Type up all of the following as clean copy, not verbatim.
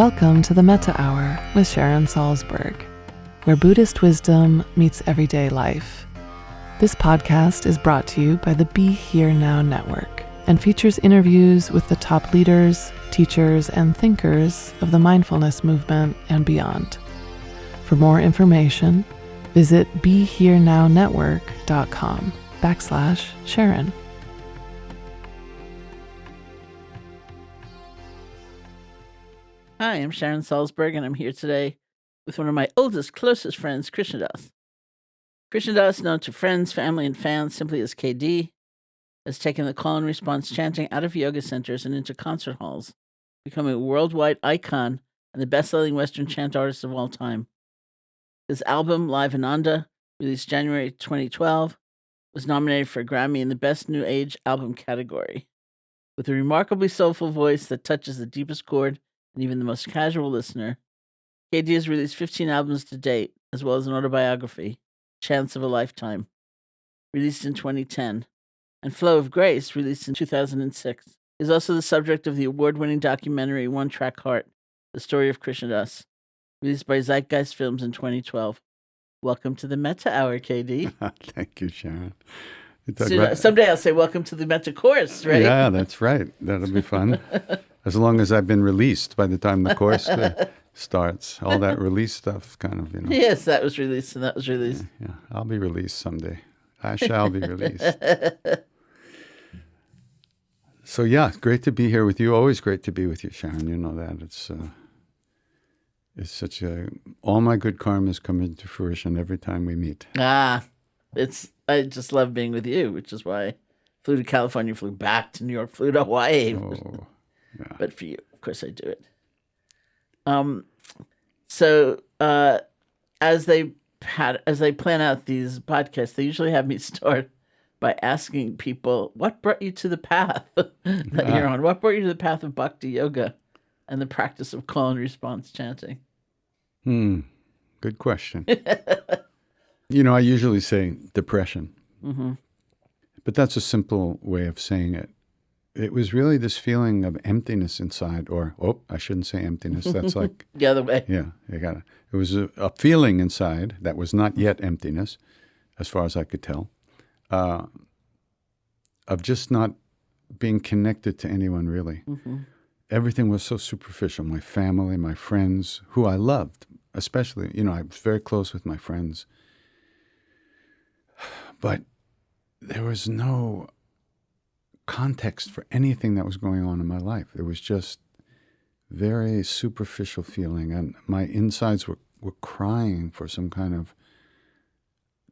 Welcome to the Metta Hour with Sharon Salzberg, where Buddhist wisdom meets everyday life. This podcast is brought to you by the Be Here Now Network and features interviews with the top leaders, teachers, and thinkers of the mindfulness movement and beyond. For more information, visit BeHereNowNetwork.com/Sharon. Hi, I'm Sharon Salzberg, and I'm here today with one of my oldest, closest friends, Krishna. Krishna, known to friends, family, and fans simply as KD, has taken the call and response chanting out of yoga centers and into concert halls, becoming a worldwide icon and the best-selling Western chant artist of all time. His album, Live Ananda, released January 2012, was nominated for a Grammy in the Best New Age Album category. With a remarkably soulful voice that touches the deepest chord and even the most casual listener, KD has released 15 albums to date, as well as an autobiography, Chants of a Lifetime, released in 2010, and Flow of Grace, released in 2006. Is also the subject of the award-winning documentary One Track Heart, The Story of Krishna, released by Zeitgeist Films in 2012. Welcome to the Metta Hour, KD. Thank you, Sharon. Someday I'll say welcome to the Metta Course, right? Yeah, that's right. That'll be fun. As long as I've been released by the time the course starts. All that release stuff kind of, Yes, that was released and that was released. Yeah, I'll be released someday. I shall be released. So yeah, great to be here with you. Always great to be with you, Sharon. You know that. It's such all my good karmas come into fruition every time we meet. I just love being with you, which is why I flew to California, flew back to New York, flew to Hawaii. Oh, yeah. But for you, of course, I do it. So as they plan out these podcasts, they usually have me start by asking people, what brought you to the path that you're on? What brought you to the path of bhakti yoga and the practice of call and response chanting? Good question. I usually say depression. Mm-hmm. But that's a simple way of saying it. It was really this feeling of emptiness inside, I shouldn't say emptiness. That's like the other way. Yeah, it was a feeling inside that was not yet emptiness, as far as I could tell, of just not being connected to anyone really. Mm-hmm. Everything was so superficial. My family, my friends, who I loved, especially. I was very close with my friends, but there was no context for anything that was going on in my life. It was just very superficial feeling, and my insides were crying for some kind of,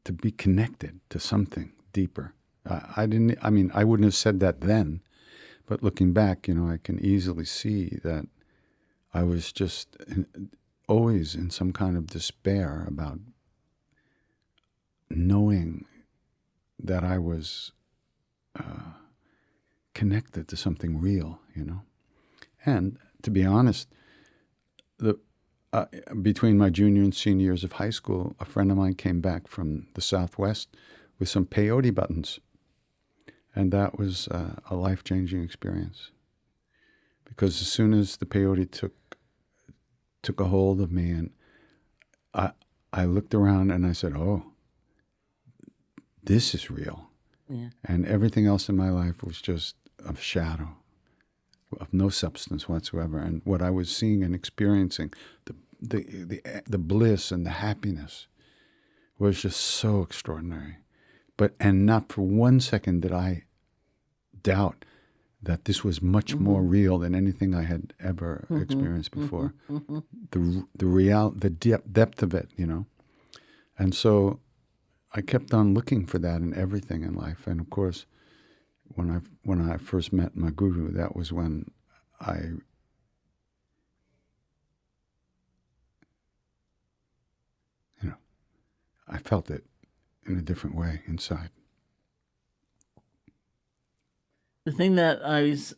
to be connected to something deeper. I wouldn't have said that then, but looking back, I can easily see that I was just always in some kind of despair about knowing that I was connected to something real, And to be honest, between my junior and senior years of high school, a friend of mine came back from the Southwest with some peyote buttons. And that was a life-changing experience. Because as soon as the peyote took a hold of me, and I looked around and I said, oh, this is real. Yeah. And everything else in my life was just a shadow of no substance whatsoever. And what I was seeing and experiencing, the bliss and the happiness was just so extraordinary. And not for 1 second did I doubt that this was much more real than anything I had ever experienced before. The depth of it, And so I kept on looking for that in everything in life. And of course, when I first met my guru, that was when I felt it in a different way inside. The thing that I always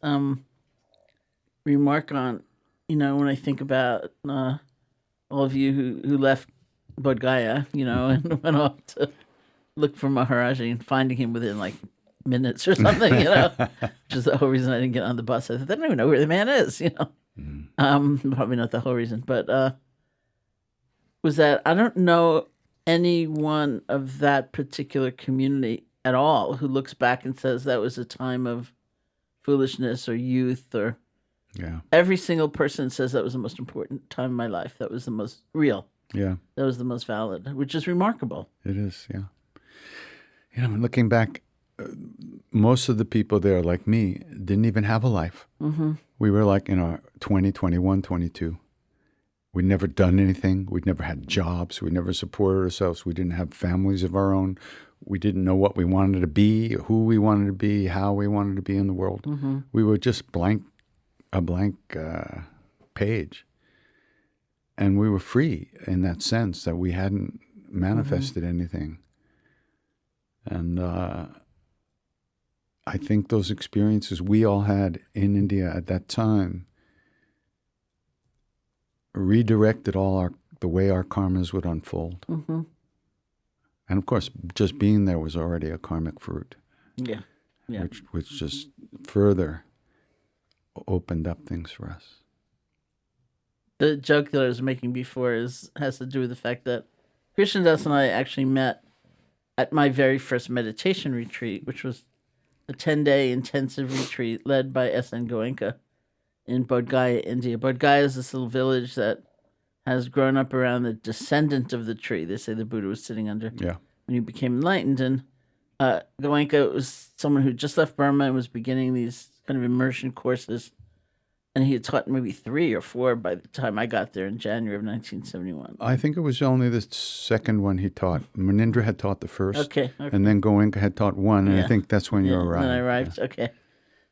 remark on, when I think about all of you who left Bodh Gaya, and went off to look for Maharaj-ji and finding him within minutes or something, which is the whole reason I didn't get on the bus. I thought, I don't even know where the man is, Probably not the whole reason, but was that I don't know anyone of that particular community at all who looks back and says that was a time of foolishness or youth or Yeah. every single person says that was the most important time in my life. That was the most real. Yeah. That was the most valid, which is remarkable. It is, yeah. Looking back, most of the people there, like me, didn't even have a life. Mm-hmm. We were like in our 20, 21, 22. We'd never done anything. We'd never had jobs. We never supported ourselves. We didn't have families of our own. We didn't know what we wanted to be, who we wanted to be, how we wanted to be in the world. Mm-hmm. We were just a blank page. And we were free in that sense that we hadn't manifested anything. And I think those experiences we all had in India at that time redirected the way our karmas would unfold. Mm-hmm. And of course, just being there was already a karmic fruit. Yeah. Yeah. Which just further opened up things for us. The joke that I was making before has to do with the fact that Krishna Das and I actually met at my very first meditation retreat, which was a 10-day intensive retreat led by S.N. Goenka in Bodh Gaya, India. Bodh Gaya is this little village that has grown up around the descendant of the tree. They say the Buddha was sitting under when he became enlightened. And Goenka was someone who just left Burma and was beginning these kind of immersion courses. And he had taught maybe 3 or 4 by the time I got there in January of 1971. I think it was only the second one he taught. Munindra had taught the first. Okay. And then Goenka had taught one, and I think that's when you arrived. Then I arrived, okay.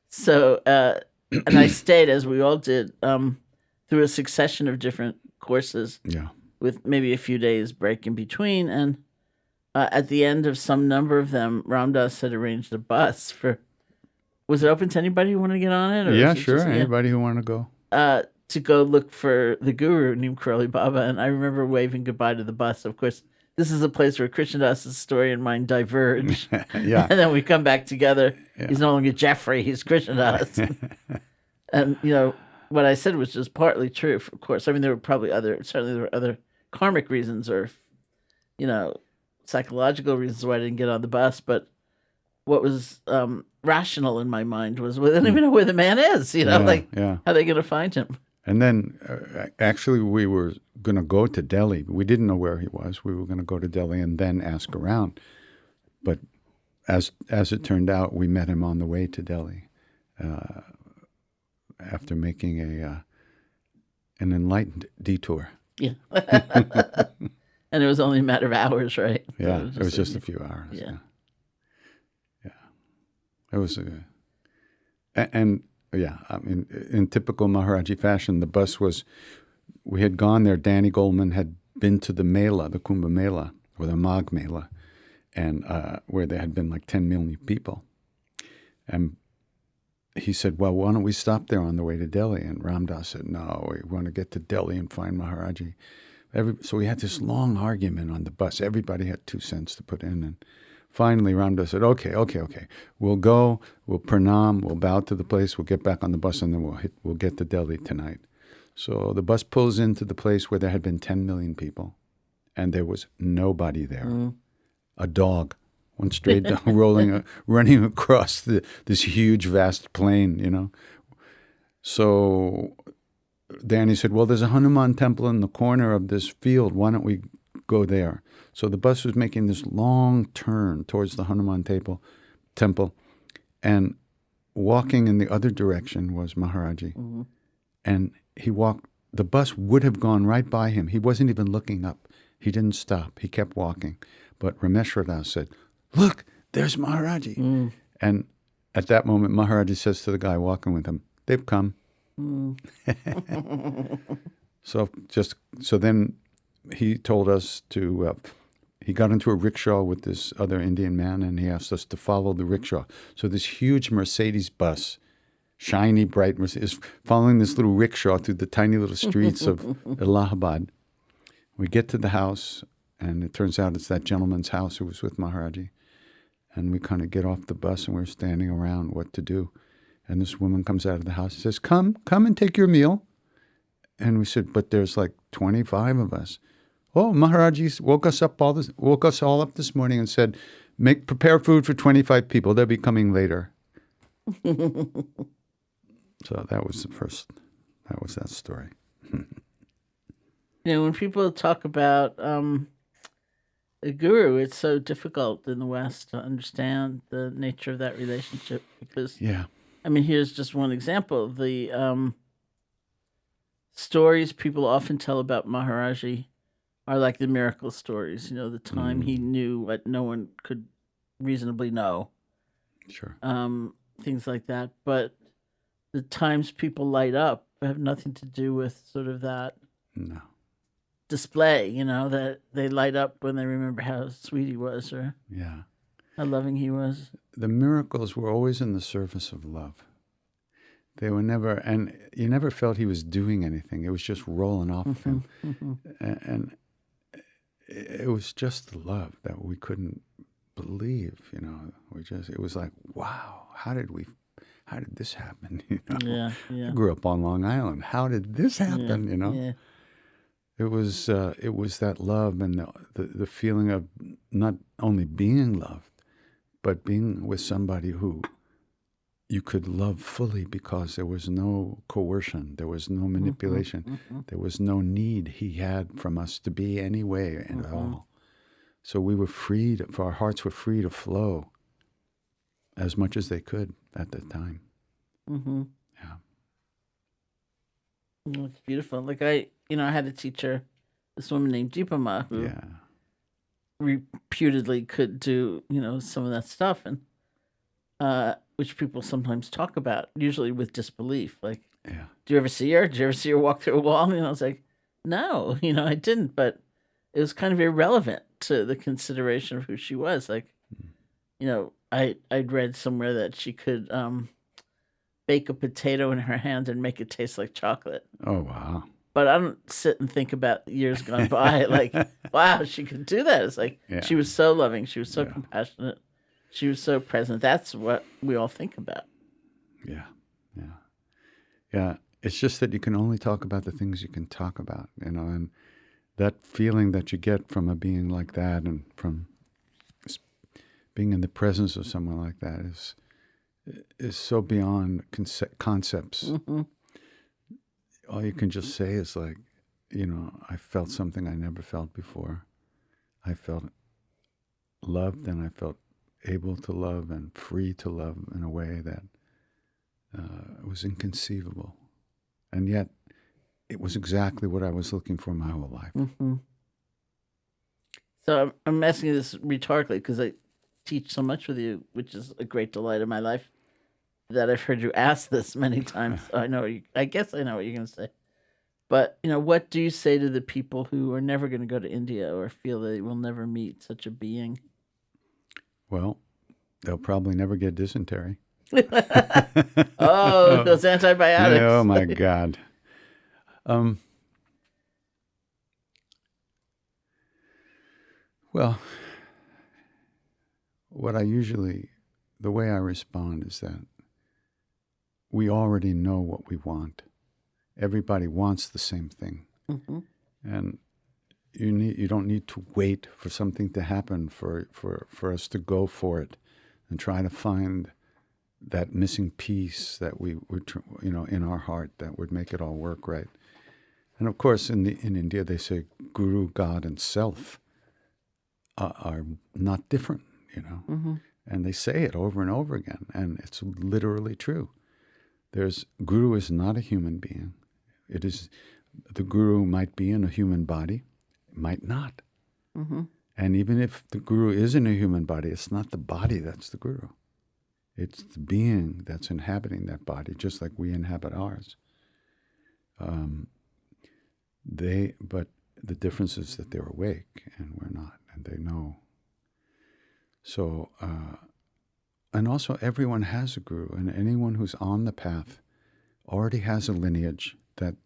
So, and I stayed, as we all did, through a succession of different courses with maybe a few days break in between. And at the end of some number of them, Ram Dass had arranged a bus for... Was it open to anybody who wanted to get on it? Or yeah, sure. Anybody who wanted to go. To go look for the guru, named Curly Baba. And I remember waving goodbye to the bus. Of course, this is a place where Krishna Das's story and mine diverge. Yeah. And then we come back together. Yeah. He's no longer Jeffrey, he's Krishna Das. And, what I said was just partly true, of course. I mean, there were other karmic reasons or, psychological reasons why I didn't get on the bus. But what was rational in my mind was, well, they don't even know where the man is, how are they going to find him? And then actually we were going to go to Delhi. We didn't know where he was. We were going to go to Delhi and then ask around. But as it turned out, we met him on the way to Delhi after making an enlightened detour. Yeah. And it was only a matter of hours, right? Yeah, it was just a few hours. Yeah. It was in typical Maharaj-ji fashion, the bus was, we had gone there, Danny Goldman had been to the Mela, the Kumbh Mela, or the Magh Mela, and where there had been like 10 million people. And he said, well, why don't we stop there on the way to Delhi? And Ram Dass said, no, we want to get to Delhi and find Maharaj-ji. So we had this long argument on the bus. Everybody had 2 cents to put in, and finally, Ram Dass said, okay. We'll go, we'll pranam, we'll bow to the place, we'll get back on the bus, and then we'll get to Delhi tonight. So the bus pulls into the place where there had been 10 million people, and there was nobody there. Mm. A dog went straight down, running across this huge, vast plain, So Danny said, well, there's a Hanuman temple in the corner of this field. Why don't we go there? So the bus was making this long turn towards the Hanuman temple, and walking in the other direction was Maharaj-ji. Mm-hmm. And the bus would have gone right by him. He wasn't even looking up. He didn't stop. He kept walking. But Rameshwar Das said, look, there's Maharaj-ji. Mm. And at that moment, Maharaj-ji says to the guy walking with him, they've come. Mm. So then he told us to... he got into a rickshaw with this other Indian man, and he asked us to follow the rickshaw. So this huge Mercedes bus, shiny, bright Mercedes, is following this little rickshaw through the tiny little streets of Allahabad. We get to the house, and it turns out it's that gentleman's house who was with Maharaj-ji. And we kind of get off the bus, and we're standing around what to do. And this woman comes out of the house and says, come and take your meal. And we said, but there's like 25 of us. Oh, Maharaj-ji woke us all up this morning and said, prepare food for 25 people. They'll be coming later. So that was that story. When people talk about a guru, it's so difficult in the West to understand the nature of that relationship because, here's just one example. The stories people often tell about Maharaj-ji are like the miracle stories. The time he knew what no one could reasonably know. Sure. Things like that. But the times people light up have nothing to do with sort of that display, that they light up when they remember how sweet he was or how loving he was. The miracles were always in the service of love. They were never, and you never felt he was doing anything. It was just rolling off of him. And it was just the love that we couldn't believe, it was like, wow, how did this happen? I grew up on Long Island. How did this happen? It was that love and the feeling of not only being loved, but being with somebody who you could love fully because there was no coercion, there was no manipulation, there was no need he had from us to be any way at all. So we were freed, our hearts were free to flow as much as they could at that time. Yeah. It's beautiful. Like I had a teacher, this woman named Deepama, who reputedly could do, some of that stuff, and which people sometimes talk about, usually with disbelief. Like, do you ever see her? Did you ever see her walk through a wall? I was like, no, I didn't. But it was kind of irrelevant to the consideration of who she was. Like, I'd read somewhere that she could bake a potato in her hand and make it taste like chocolate. Oh, wow. But I don't sit and think about years gone by, like, wow, she could do that. It's like, she was so loving. She was so compassionate. She was so present. That's what we all think about. Yeah. It's just that you can only talk about the things you can talk about, and that feeling that you get from a being like that and from being in the presence of someone like that is so beyond concepts. All you can just say is like, I felt something I never felt before. I felt loved and I felt able to love and free to love in a way that was inconceivable. And yet it was exactly what I was looking for my whole life. So I'm asking you this rhetorically because I teach so much with you, which is a great delight in my life, that I've heard you ask this many times. So I guess I know what you're going to say. But, what do you say to the people who are never going to go to India or feel they will never meet such a being? Well, they'll probably never get dysentery. Oh, those antibiotics. Oh, my God. Well, the way I respond is that we already know what we want. Everybody wants the same thing. And you don't need to wait for something to happen for us to go for it and try to find that missing piece that we would, in our heart that would make it all work right. And of course, in India, they say Guru, God, and Self are not different, And they say it over and over again, and it's literally true. Guru is not a human being. The Guru might be in a human body, might not. And even if the Guru is in a human body, it's not the body that's the Guru. It's the being that's inhabiting that body, just like we inhabit ours. But the difference is that they're awake and we're not, and they know. So, and also everyone has a Guru, and anyone who's on the path already has a lineage that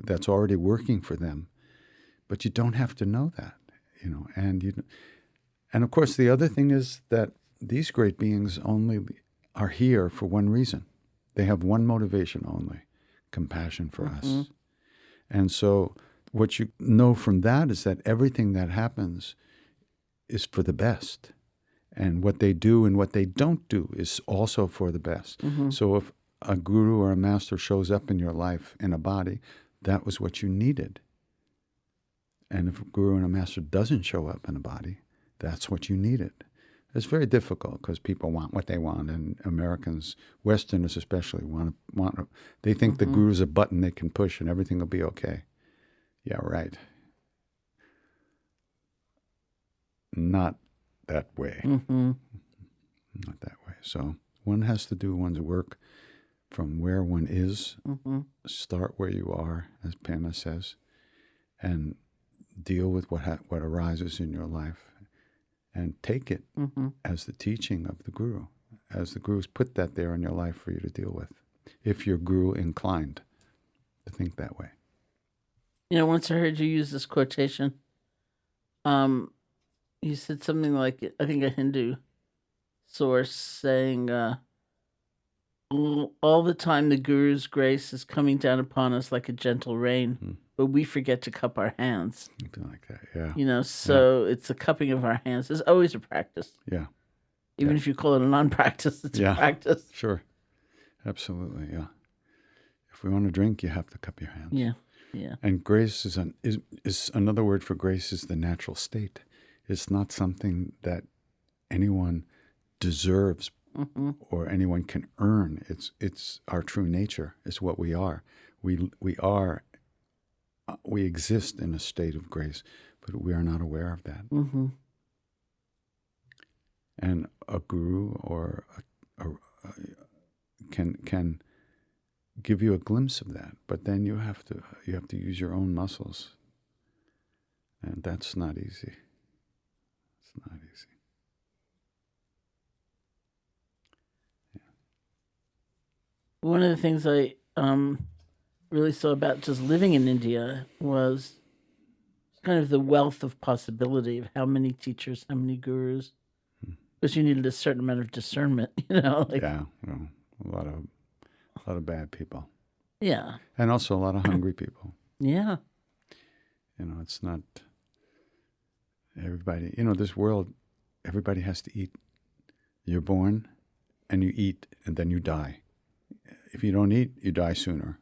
that's already working for them. But you don't have to know that, and of course the other thing is that these great beings only are here for one reason. They have one motivation only, compassion for us. And so what you know from that is that everything that happens is for the best. And what they do and what they don't do is also for the best. So if a guru or a master shows up in your life in a body, that was what you needed. And if a guru and a master doesn't show up in a body, that's what you needed. It's very difficult because people want what they want, and Americans, Westerners especially, they think the guru's a button they can push and everything will be okay. Yeah, right. Not that way. Not that way. So one has to do one's work from where one is, start where you are, as Pema says, and deal with what arises in your life, and take it as the teaching of the guru, as the guru's put that there in your life for you to deal with, if you're guru inclined to think that way. Once I heard you use this quotation, you said something like, I think a Hindu source saying, all the time the Guru's grace is coming down upon us like a gentle rain, but we forget to cup our hands. Something like that, yeah. So it's the cupping of our hands. It's always a practice. Yeah. Even if you call it a non-practice, it's a practice. Sure. Absolutely, yeah. If we want to drink, you have to cup your hands. Yeah, yeah. And grace is another word for grace is the natural state. It's not something that anyone deserves or anyone can earn. It's our true nature. It's what we are. We exist in a state of grace, but we are not aware of that. And a guru or can give you a glimpse of that, but then you have to use your own muscles, and that's not easy. It's not easy. One of the things I really saw about just living in India was kind of the wealth of possibility of how many teachers, how many gurus, because you needed a certain amount of discernment, Yeah, well, a lot of bad people. Yeah. And also a lot of hungry people. Yeah. It's not everybody. This world, everybody has to eat. You're born, and you eat, and then you die. If you don't eat, you die sooner.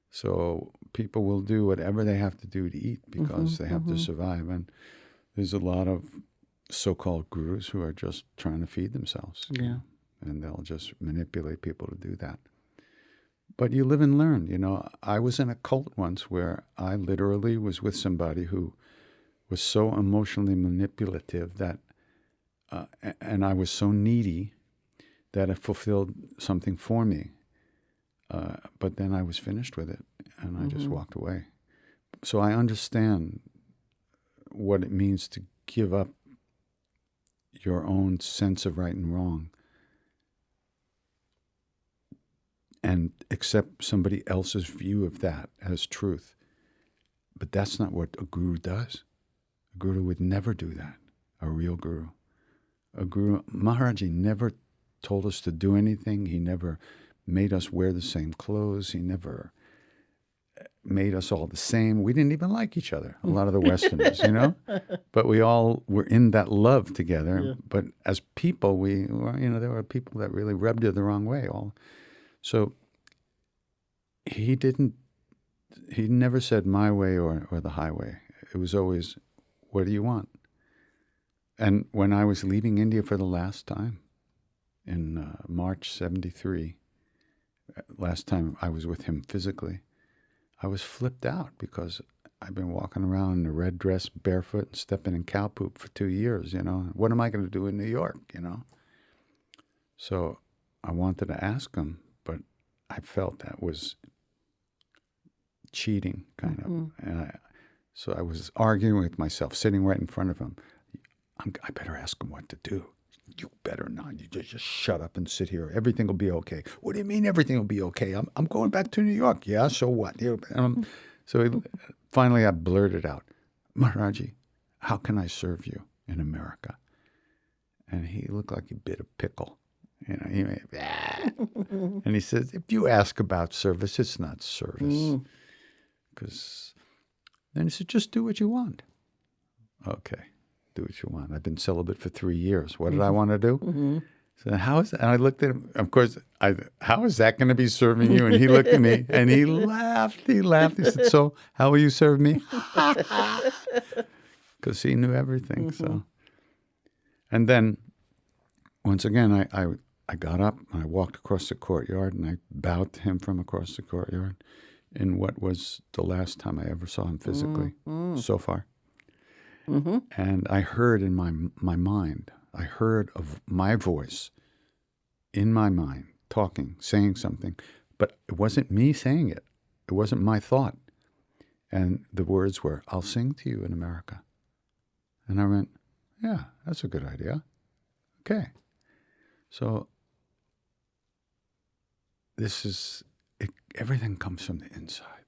So people will do whatever they have to do to eat because they have to survive. And there's a lot of so-called gurus who are just trying to feed themselves. Yeah. And they'll just manipulate people to do that. But you live and learn. I was in a cult once where I literally was with somebody who was so emotionally manipulative that, and I was so needy that it fulfilled something for me. But then I was finished with it, and I just walked away. So I understand what it means to give up your own sense of right and wrong and accept somebody else's view of that as truth. But that's not what a guru does. A guru would never do that, a real guru. Maharaj-ji never told us to do anything. He never made us wear the same clothes. He never made us all the same. We didn't even like each other, a lot of the Westerners, But we all were in that love together. Yeah. But as people, there were people that really rubbed you the wrong way. So he never said my way or the highway. It was always, what do you want? And when I was leaving India for the last time in March 73, last time I was with him physically, I was flipped out because I've been walking around in a red dress, barefoot, and stepping in cow poop for 2 years, What am I going to do in New York, So I wanted to ask him, but I felt that was cheating, kind of. And so I was arguing with myself, sitting right in front of him. I better ask him what to do. You better not. You just shut up and sit here. Everything will be okay. What do you mean everything will be okay? I'm going back to New York. Yeah, so what? Finally I blurted out, Maharaj-ji, how can I serve you in America? And he looked like he bit a pickle. And he says, if you ask about service, it's not service. Because then he said, just do what you want. Okay, do what you want. I've been celibate for 3 years. What did I want to do? Mm-hmm. So how is that? And I looked at him. Of course, how is that going to be serving you? And he looked at me and he laughed. He laughed. He said, so how will you serve me? Because he knew everything. Mm-hmm. So, and then once again, I got up and I walked across the courtyard and I bowed to him from across the courtyard in what was the last time I ever saw him physically so far. Mm-hmm. And I heard in my mind, I heard of my voice in my mind talking, saying something, but it wasn't me saying it. It wasn't my thought. And the words were, I'll sing to you in America. And I went, yeah, that's a good idea. Okay. So everything comes from the inside.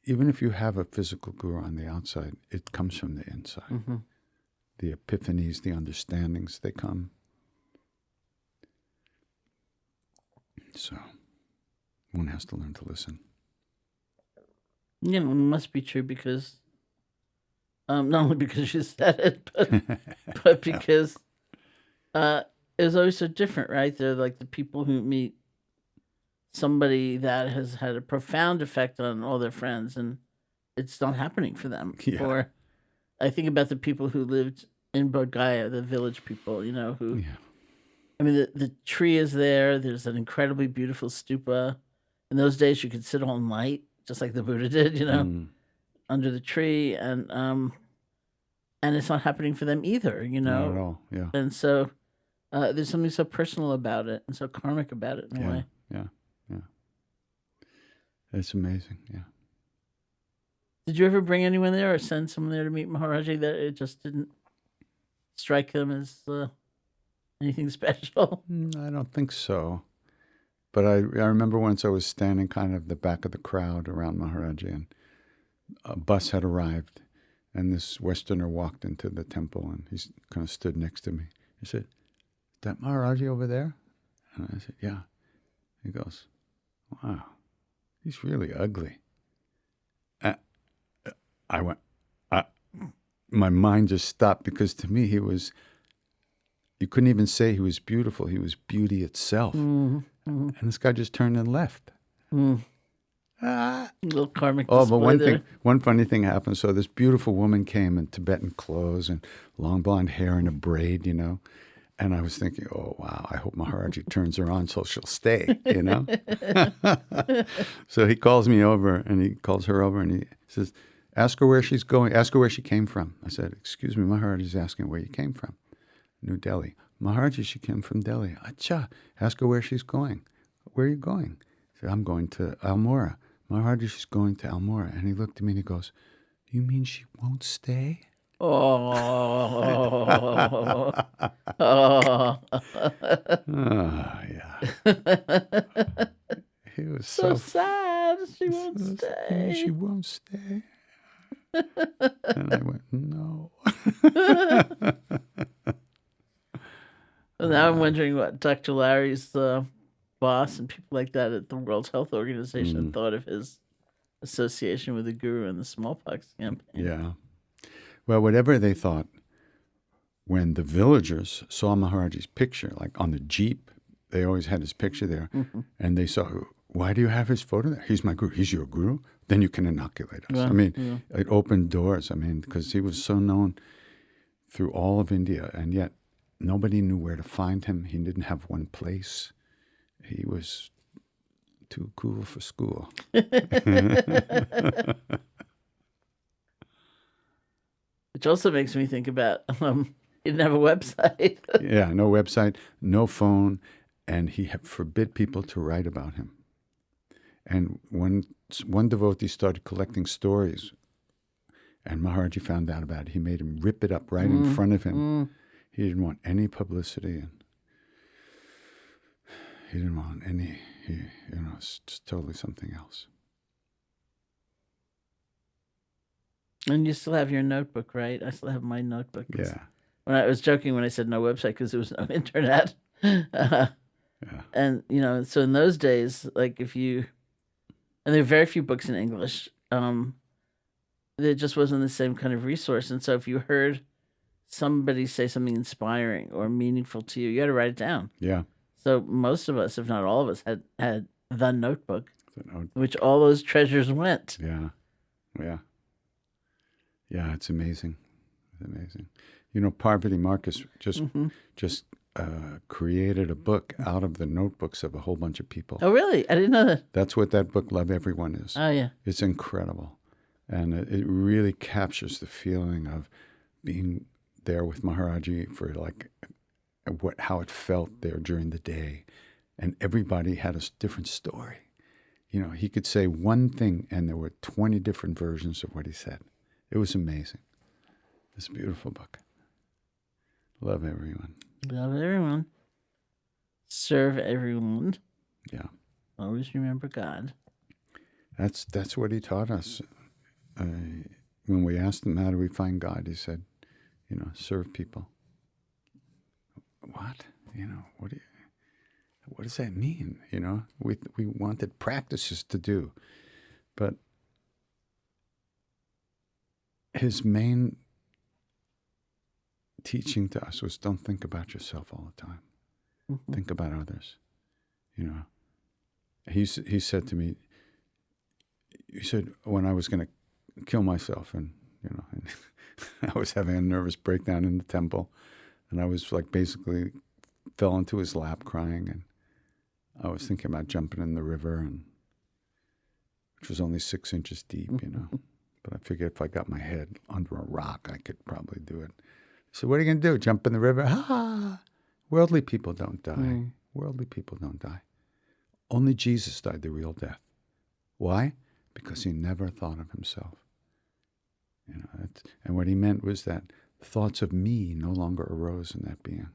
Even if you have a physical guru on the outside, it comes from the inside. Mm-hmm. The epiphanies, the understandings, they come. So one has to learn to listen. You know, it must be true because, not only because you said it, but because it's always so different, right? They're like the people who meet somebody that has had a profound effect on all their friends, and it's not happening for them. Yeah. Or I think about the people who lived in Bodh Gaya, the village people, you know, who, Yeah. I mean, the tree is there. There's an incredibly beautiful stupa. In those days, you could sit all night, just like the Buddha did, you know, under the tree. And it's not happening for them either, you know. Not at all, yeah. And so there's something so personal about it and so karmic about it in a way. Yeah. It's amazing, yeah. Did you ever bring anyone there or send someone there to meet Maharaj-ji that it just didn't strike them as anything special? I don't think so. But I remember once I was standing kind of the back of the crowd around Maharaj-ji, and a bus had arrived, and this Westerner walked into the temple, and he kind of stood next to me. He said, "Is that Maharaj-ji over there?" And I said, "Yeah." He goes, "Wow, he's really ugly." I went, my mind just stopped, because to me you couldn't even say he was beautiful. He was beauty itself. Mm-hmm. And this guy just turned and left. A little karmic Oh, display but there. one funny thing happened. So this beautiful woman came in Tibetan clothes and long blonde hair and a braid, you know. And I was thinking, oh, wow, I hope Maharaj-ji turns her on so she'll stay, you know. So he calls me over, and he calls her over, and he says, ask her where she's going. Ask her where she came from. I said, excuse me, Maharaj-ji's asking where you came from. New Delhi. Maharaj-ji, she came from Delhi. Acha, ask her where she's going. Where are you going? I said, I'm going to Almora. Maharaj-ji, she's going to Almora. And he looked at me and he goes, you mean she won't stay? Oh. Yeah. He was so sad. She won't stay. She won't stay. And I went, no. Well, now I'm wondering what Dr. Larry's boss and people like that at the World Health Organization thought of his association with the guru and the smallpox campaign. Yeah. Well, whatever they thought, when the villagers saw Maharaj-ji's picture, like on the Jeep, they always had his picture there, and they saw, why do you have his photo there? He's my guru. He's your guru? Then you can inoculate us. Yeah, I mean, it opened doors. I mean, because he was so known through all of India, and yet nobody knew where to find him. He didn't have one place. He was too cool for school. Which also makes me think about he didn't have a website. Yeah, no website, no phone, and he forbid people to write about him. And one devotee started collecting stories, and Maharaj-ji found out about it. He made him rip it up right in front of him. He didn't want any publicity, and he didn't want any, it's just totally something else. And you still have your notebook, right? I still have my notebook. Yeah. When I was joking when I said no website because there was no internet. Yeah. And, so in those days, like if you And there are very few books in English. There just wasn't the same kind of resource. And so if you heard somebody say something inspiring or meaningful to you, you had to write it down. Yeah. So most of us, if not all of us, had the notebook, The which all those treasures went. Yeah. Yeah. Yeah, it's amazing. It's amazing. You know, Parvati Marcus just created a book out of the notebooks of a whole bunch of people. Oh, really? I didn't know that. That's what that book, Love Everyone, is. Oh, yeah. It's incredible. And it really captures the feeling of being there with Maharaj-ji for like how it felt there during the day. And everybody had a different story. You know, he could say one thing and there were 20 different versions of what he said. It was amazing. It's a beautiful book. Love everyone. Love everyone. Serve everyone. Yeah. Always remember God. That's what he taught us. When we asked him, how do we find God? He said, you know, serve people. What? You know, what does that mean? You know, we wanted practices to do. But his main teaching to us was don't think about yourself all the time. Mm-hmm. Think about others. You know, he said to me, he said when I was going to kill myself and, you know, and I was having a nervous breakdown in the temple and I was like basically fell into his lap crying and I was thinking about jumping in the river and which was only 6 inches deep, you know. But I figured if I got my head under a rock, I could probably do it. So what are you going to do? Jump in the river? Worldly people don't die. Worldly people don't die. Only Jesus died the real death. Why? Because he never thought of himself. You know, and what he meant was that thoughts of me no longer arose in that being.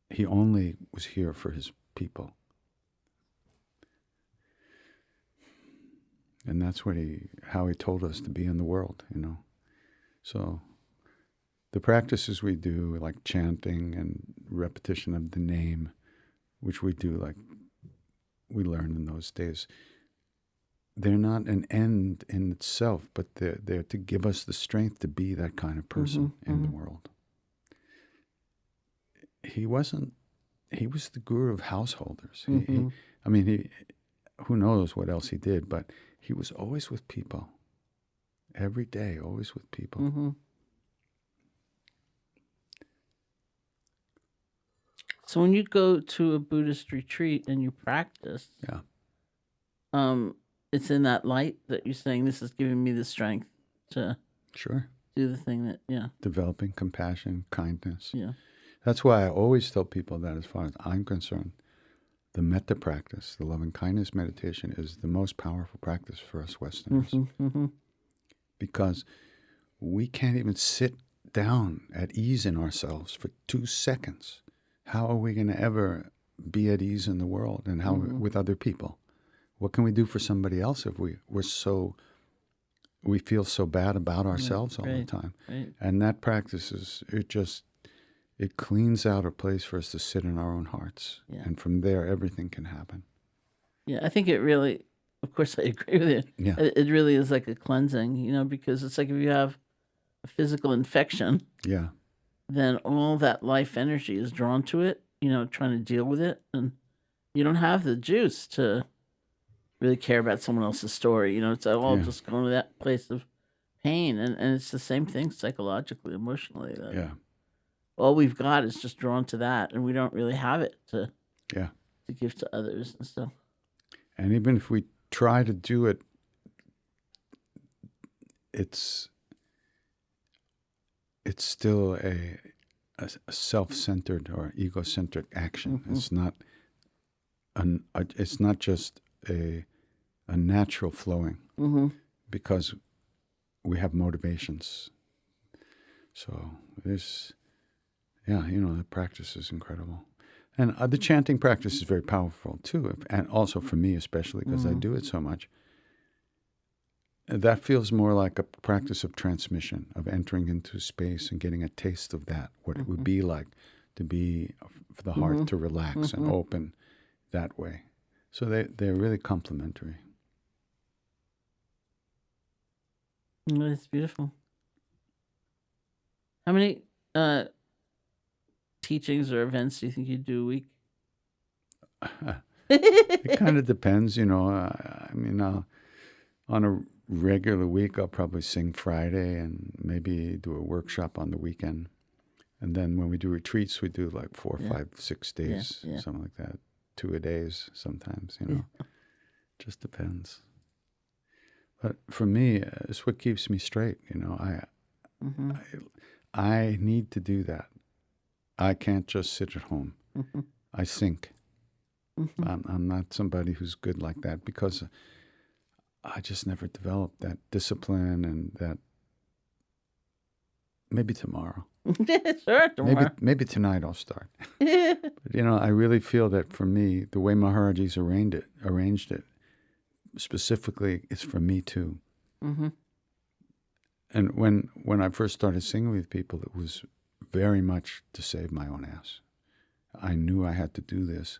He only was here for his people. And that's how he told us to be in the world, you know. So the practices we do, like chanting and repetition of the name, which we do, like we learned in those days, they're not an end in itself, but they're to give us the strength to be that kind of person in the world. He was the guru of householders. Who knows what else he did, but he was always with people. Every day, always with people. Mm-hmm. So when you go to a Buddhist retreat and you practice, it's in that light that you're saying, this is giving me the strength to do the thing that, Developing compassion, kindness. Yeah. That's why I always tell people that as far as I'm concerned, the metta practice, the loving kindness meditation, is the most powerful practice for us Westerners. Because we can't even sit down at ease in ourselves for 2 seconds. How are we going to ever be at ease in the world and how with other people? What can we do for somebody else if we feel so bad about ourselves all the time? Right. And that practice it cleans out a place for us to sit in our own hearts. Yeah. And from there, everything can happen. Yeah, I think it really, of course, I agree with you. Yeah. It really is like a cleansing, you know, because it's like if you have a physical infection, then all that life energy is drawn to it, you know, trying to deal with it. And you don't have the juice to really care about someone else's story. You know, it's all just going to that place of pain. And it's the same thing psychologically, emotionally. All we've got is just drawn to that, and we don't really have it to give to others and stuff. And even if we try to do it, it's still a self-centered or egocentric action. It's not just a natural flowing because we have motivations. So the practice is incredible. And the chanting practice is very powerful too, and also for me especially because I do it so much. That feels more like a practice of transmission, of entering into space and getting a taste of that, what it would be like to be, for the heart to relax and open that way. So they're really complementary. That's beautiful. How many teachings or events do you think you do a week? It kind of depends, you know. I mean, on a regular week, I'll probably sing Friday and maybe do a workshop on the weekend. And then when we do retreats, we do like 4, 5, 6 days, something like that. 2-a-days sometimes, you know. Just depends. But for me, it's what keeps me straight, you know. I need to do that. I can't just sit at home. I sink. I'm not somebody who's good like that because I just never developed that discipline and that. Maybe tomorrow. Sure, tomorrow. Maybe tonight I'll start. But, you know, I really feel that for me, the way Maharaj-ji's arranged it, specifically, it's for me too. And when I first started singing with people, it was very much to save my own ass. I knew I had to do this,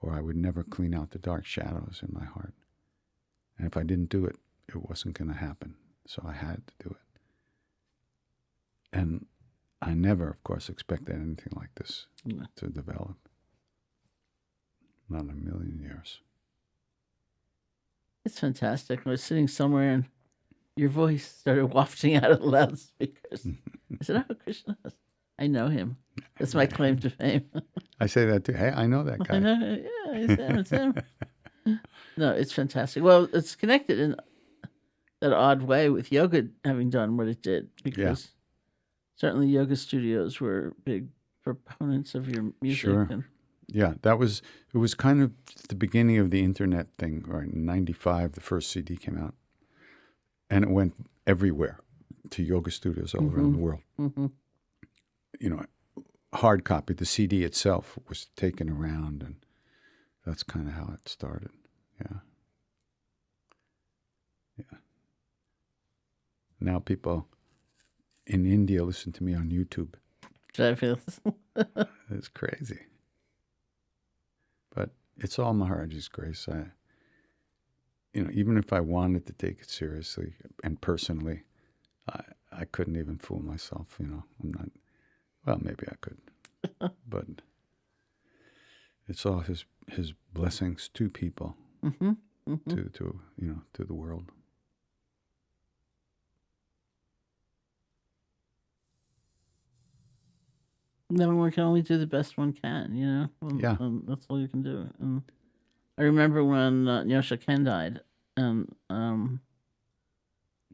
or I would never clean out the dark shadows in my heart. And if I didn't do it, it wasn't going to happen. So I had to do it. And I never, of course, expected anything like this to develop. Not in a million years. It's fantastic. I was sitting somewhere and your voice started wafting out of the loudspeakers. I said, "Oh, Krishna, I know him. That's my claim to fame." I say that too. Hey, I know that guy. I know, it's him. No, it's fantastic. Well, it's connected in that odd way with yoga having done what it did, because certainly yoga studios were big proponents of your music. Sure. Yeah, it was kind of the beginning of the internet thing, right? In 95, the first CD came out. And it went everywhere to yoga studios all around the world. You know, hard copy, the CD itself was taken around, and that's kind of how it started. Yeah. Now people in India listen to me on YouTube. It's crazy. But it's all Maharaj-ji's grace. Even if I wanted to take it seriously and personally, I couldn't even fool myself, you know. I'm not, well, maybe I could. But it's all his blessings to people, to the world. Then one can only do the best one can, you know? That's all you can do. And I remember when Nyosha Ken died, and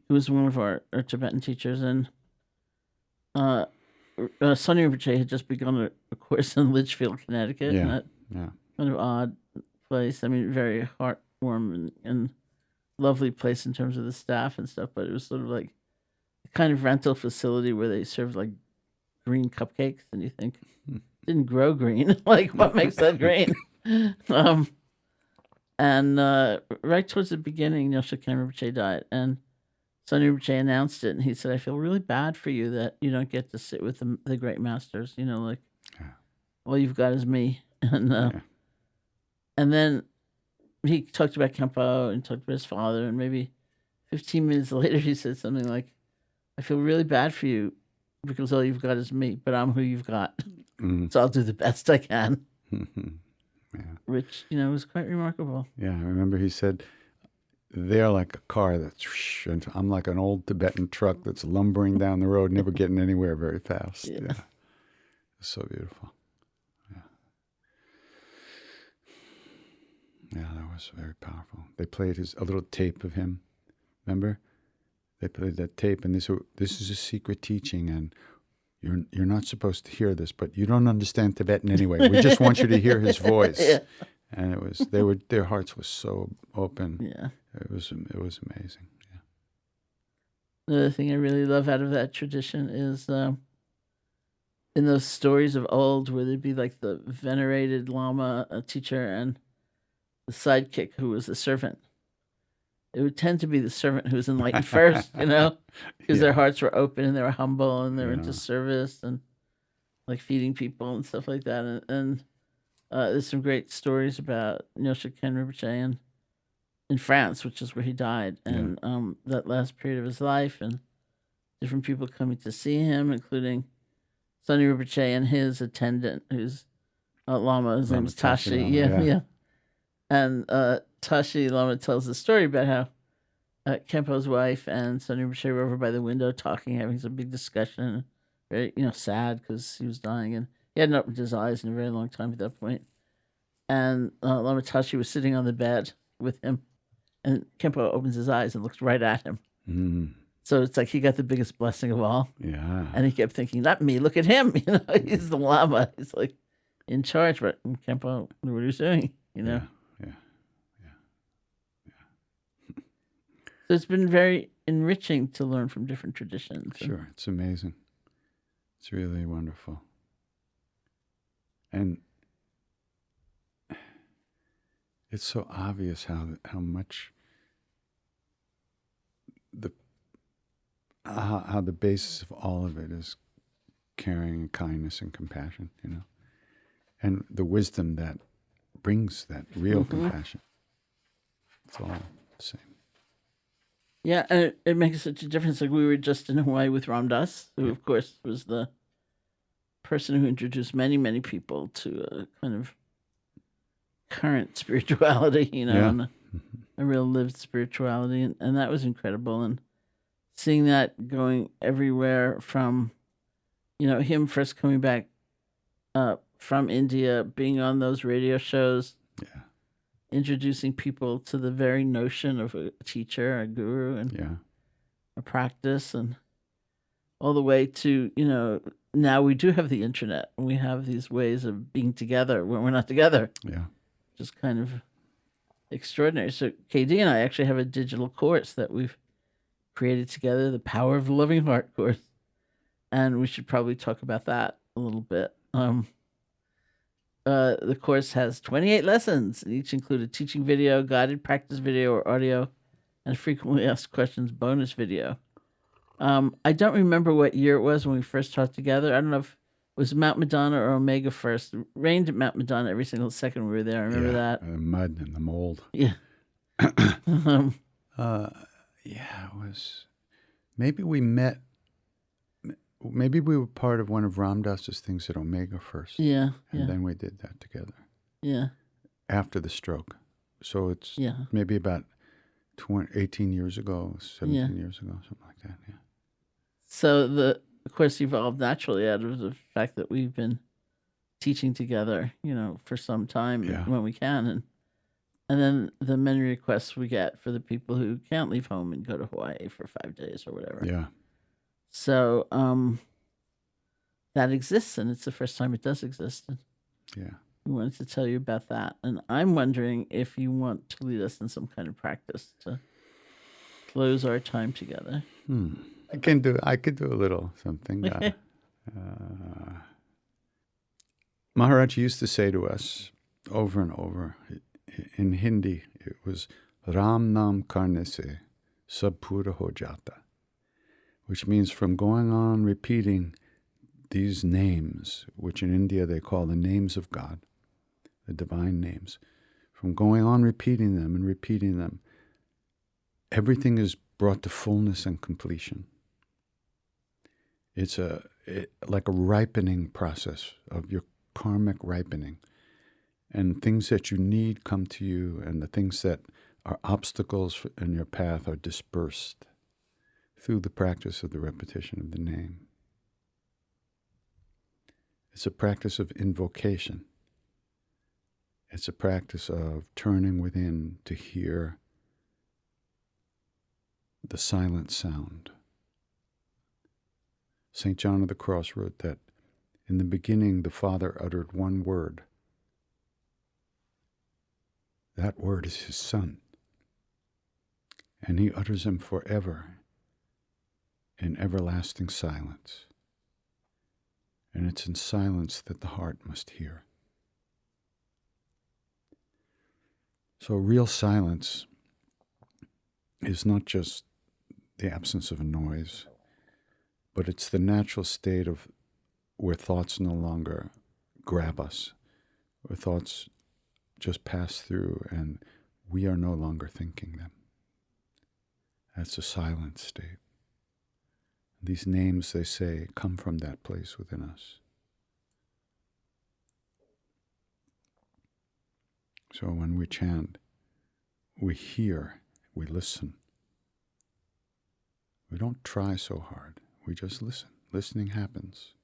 he was one of our Tibetan teachers, and Sonny Rinpoche had just begun a course in Litchfield, Connecticut. Yeah. Kind of odd place. I mean, very heartwarming and lovely place in terms of the staff and stuff, but it was sort of like a kind of rental facility where they served like green cupcakes, and you think, didn't grow green. Like, what makes that green? And right towards the beginning, Nyosha Ken Rinpoche died, and Sonny Rinpoche announced it, and he said, "I feel really bad for you that you don't get to sit with the great masters. You know, like, all you've got is me." And then he talked about Khenpo and talked about his father, and maybe 15 minutes later, he said something like, "I feel really bad for you because all you've got is me, but I'm who you've got. So I'll do the best I can." Which, was quite remarkable. Yeah, I remember he said, they're like a car that's, and I'm like an old Tibetan truck that's lumbering down the road, never getting anywhere very fast. Yeah. It's so beautiful. Yeah, that was very powerful. They played a little tape of him. Remember? They played that tape, and this is a secret teaching, and you're not supposed to hear this, but you don't understand Tibetan anyway. We just want you to hear his voice. And it was their hearts were so open. Yeah. It was amazing. Yeah. Another thing I really love out of that tradition is in those stories of old where there'd be like the venerated Lama, a teacher, and the sidekick who was the servant. It would tend to be the servant who was enlightened first, because their hearts were open and they were humble and they were into service and like feeding people and stuff like that. And There's some great stories about Nyosha Ken Rinpoche in France, which is where he died, and that last period of his life, and different people coming to see him, including Sonny Rinpoche and his attendant, who's Lama. His name's Tashi. Lama, Yeah. And Tashi Lama tells the story about how Khenpo's wife and Sonny Rinpoche were over by the window talking, having some big discussion. Very, sad because he was dying, and he hadn't opened his eyes in a very long time at that point. And Lama Tashi was sitting on the bed with him, and Khenpo opens his eyes and looks right at him. Mm. So it's like he got the biggest blessing of all. Yeah. And he kept thinking, not me, look at him. He's the Lama. He's like in charge, but Khenpo knew what he was doing, Yeah. So it's been very enriching to learn from different traditions. Sure. It's amazing. It's really wonderful. And it's so obvious how much how the basis of all of it is caring and kindness and compassion, and the wisdom that brings that real compassion. It's all the same. Yeah, and it makes such a difference. Like we were just in Hawaii with Ram Dass, who of course was the person who introduced many, many people to a kind of current spirituality, and a real lived spirituality, and that was incredible. And seeing that going everywhere from, him first coming back from India, being on those radio shows, introducing people to the very notion of a teacher, a guru, and a practice, and all the way to, now we do have the internet, and we have these ways of being together when we're not together. Yeah. Which is kind of extraordinary. So KD and I actually have a digital course that we've created together, the Power of the Loving Heart course. And we should probably talk about that a little bit. The course has 28 lessons, and each include a teaching video, guided practice video or audio, and a frequently asked questions bonus video. I don't remember what year it was when we first taught together. I don't know if it was Mount Madonna or Omega first. It rained at Mount Madonna every single second we were there. I remember that. The mud and the mold. Yeah. It was. Maybe we met. Maybe we were part of one of Ram Dass's things at Omega first. Yeah. And then we did that together. Yeah. After the stroke. So it's maybe about 18 years ago, 17 years ago, something like that. Yeah. So the course evolved naturally out of the fact that we've been teaching together, for some time when we can. And then the many requests we get for the people who can't leave home and go to Hawaii for 5 days or whatever. Yeah. So that exists, and it's the first time it does exist. Yeah. We wanted to tell you about that. And I'm wondering if you want to lead us in some kind of practice to close our time together. I could do a little something. Maharaj used to say to us over and over, in Hindi, it was Ram Naam Karne Se Sab Pura Ho Jata, which means from going on repeating these names, which in India they call the names of God, the divine names, from going on repeating them, everything is brought to fullness and completion. It's like a ripening process of your karmic ripening. And things that you need come to you, and the things that are obstacles in your path are dispersed through the practice of the repetition of the name. It's a practice of invocation. It's a practice of turning within to hear the silent sound. St. John of the Cross wrote that in the beginning the Father uttered one word. That word is his Son. And he utters him forever in everlasting silence. And it's in silence that the heart must hear. So real silence is not just the absence of a noise, but it's the natural state of where thoughts no longer grab us, or thoughts just pass through and we are no longer thinking them. That's a silent state. These names, they say, come from that place within us. So when we chant, we hear, we listen. We don't try so hard. We just listen. Listening happens.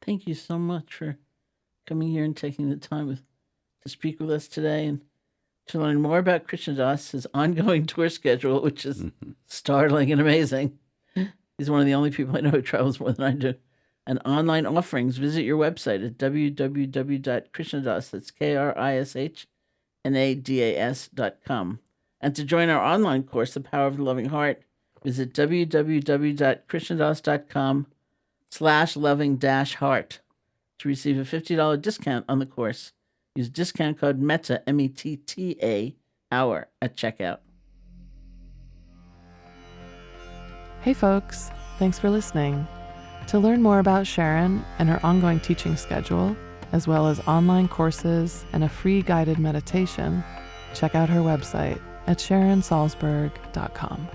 Thank you so much for coming here and taking the time to speak with us today and to learn more about Krishna Das, his ongoing tour schedule, which is startling and amazing. He's one of the only people I know who travels more than I do. And online offerings, visit your website at www.krishnadas, that's KRISHNADAS.com. And to join our online course, The Power of the Loving Heart, visit www.krishnadas.com/loving-heart to receive a $50 discount on the course. Use discount code METTA, METTA, hour at checkout. Hey folks, thanks for listening. To learn more about Sharon and her ongoing teaching schedule, as well as online courses and a free guided meditation, check out her website at SharonSalzberg.com.